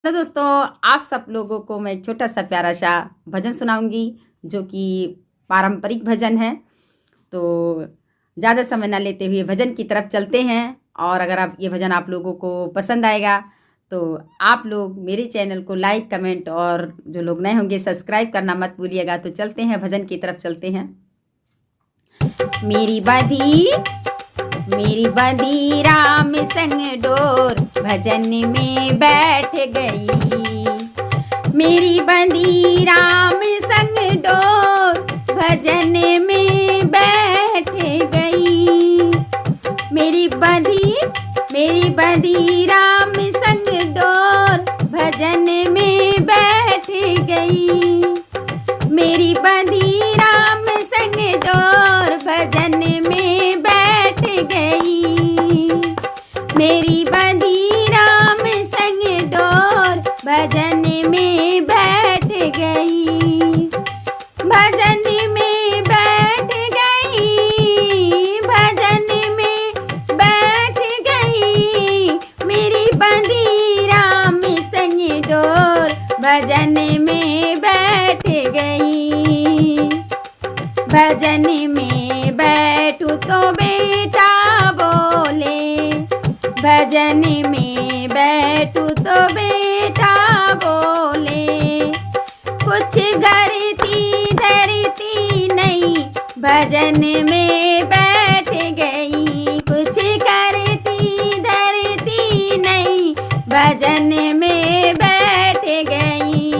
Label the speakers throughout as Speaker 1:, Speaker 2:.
Speaker 1: Hello दोस्तों, आप सब लोगों को मैं एक छोटा सा प्यारा सा भजन सुनाऊंगी जो कि पारंपरिक भजन है। तो ज़्यादा समय ना लेते हुए भजन की तरफ चलते हैं। और अगर आप ये भजन आप लोगों को पसंद आएगा तो आप लोग मेरे चैनल को लाइक कमेंट और जो लोग नए होंगे सब्सक्राइब करना मत भूलिएगा। तो चलते हैं, भजन की तरफ चलते हैं। मेरी बंधी राम संग डोर भजन में बैठ गई। मेरी बंधी राम संग डोर भजन में बैठ गई। मेरी बंधी राम संग डोर भजन में बैठ गई। मेरी बंधी राम संग डोर भजन में बैठ गई। मेरी बंधी राम संग डोर भजन में बैठ गई। भजन में बैठ गई। भजन में बैठ गई। मेरी बंधी राम संग डोर भजन में बैठ गई। भजन में बैठू तो बेटा बोले। भजन में बैठू तो बेटा बोले। कुछ करती धरती नहीं भजन में बैठ गई। कुछ करती धरती नहीं भजन में बैठ गई।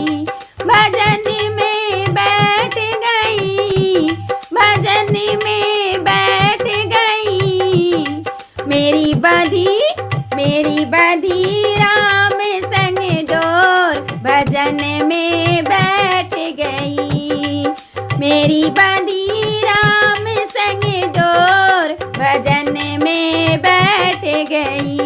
Speaker 1: भजन में बैठ गई। भजन में बैठ गई। मेरी बंधी राम संग डोर भजन में बैठ गई। मेरी बंधी राम संग डोर भजन में बैठ गई।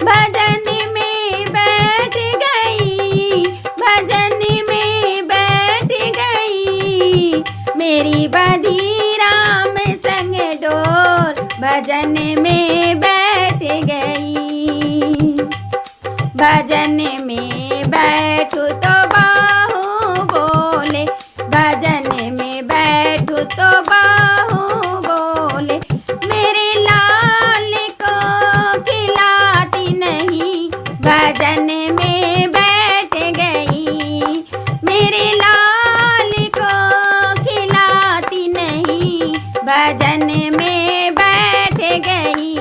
Speaker 1: भजन में बैठ गई। भजन में बैठ गई। मेरी बंधी राम संग डोर भजन में बैठ गई। भजन में बैठू तो बाहु बोले। भजन में बैठू तो बाहु बोले। मेरे लाल को खिलाती नहीं भजन में बैठ गई। मेरे लाल को खिलाती नहीं भजन में बैठ गई।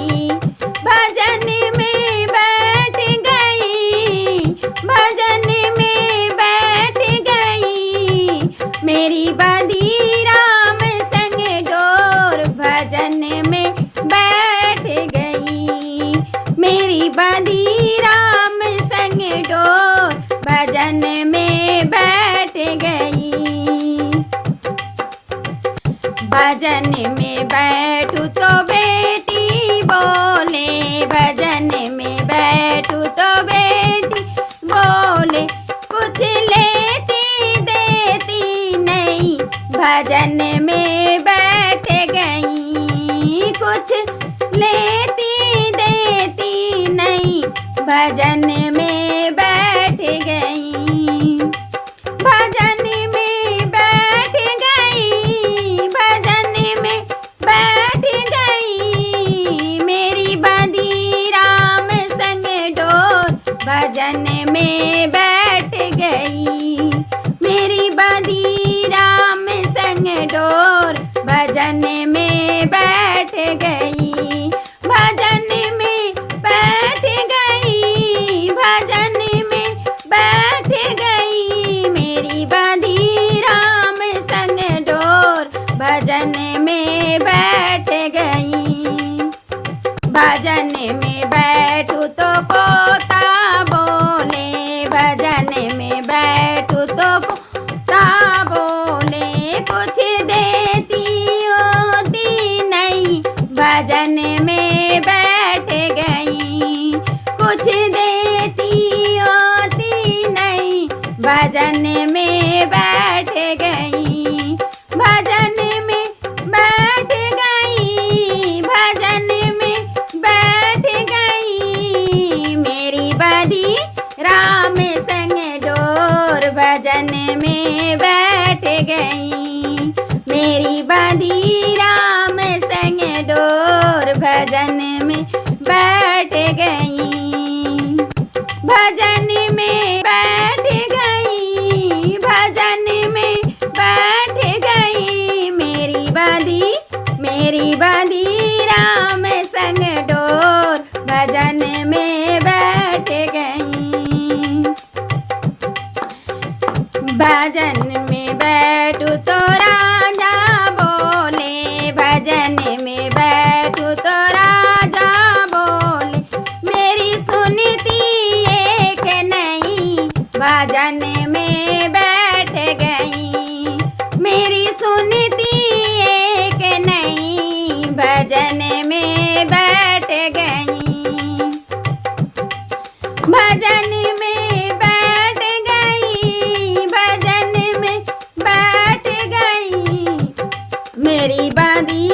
Speaker 1: भजन में बैठ गई। भजन में बैठ गई। मेरी बंधी राम संग डोर भजन में बैठ गई। मेरी बंधी राम संग डोर भजन में बैठ गई। भजन में बैठू तो बेटी बोले। भजन में बैठू तो बेटी बोले। कुछ लेती देती नहीं भजन में बैठ गई। कुछ लेती देती नहीं भजन में बैठ गई। भजन में बैठ गई। भजन में बैठ गई। मेरी बंधी राम संग डोर भजन में बैठ गई। मेरी बंधी राम संग डोर भजन में बैठ गई। भजन में बैठ गई। भजन में बैठ गई। मेरी बंधी राम संग डोर भजन में बैठ गई। भजन में बैठू तो पोता बोले। भजन में बैठू तो पोता बोले। कुछ देती होती नहीं भजन में बैठ गई। कुछ देती होती नहीं भजन में बैठ गई। भजन में बैठ गई। भजन में बैठ गई। मेरी बंधी राम में बैठ गई, मेरी बांधी राम संग डोर भजन में बैठ गई, भजन में बैठ गई, भजन में बैठ गई, मेरी बांधी राम संग डोर भजन में बैठ गई, भजन में बैठू तो राजा बोले, भजन में बैठू तो राजा बोले, मेरी सुनती एक नहीं भजन में बैठ गई, मेरी सुनती एक नहीं भजन में बैठ गई, भजन में बैठ गई, भजन में बैठ गई, मेरी बांधी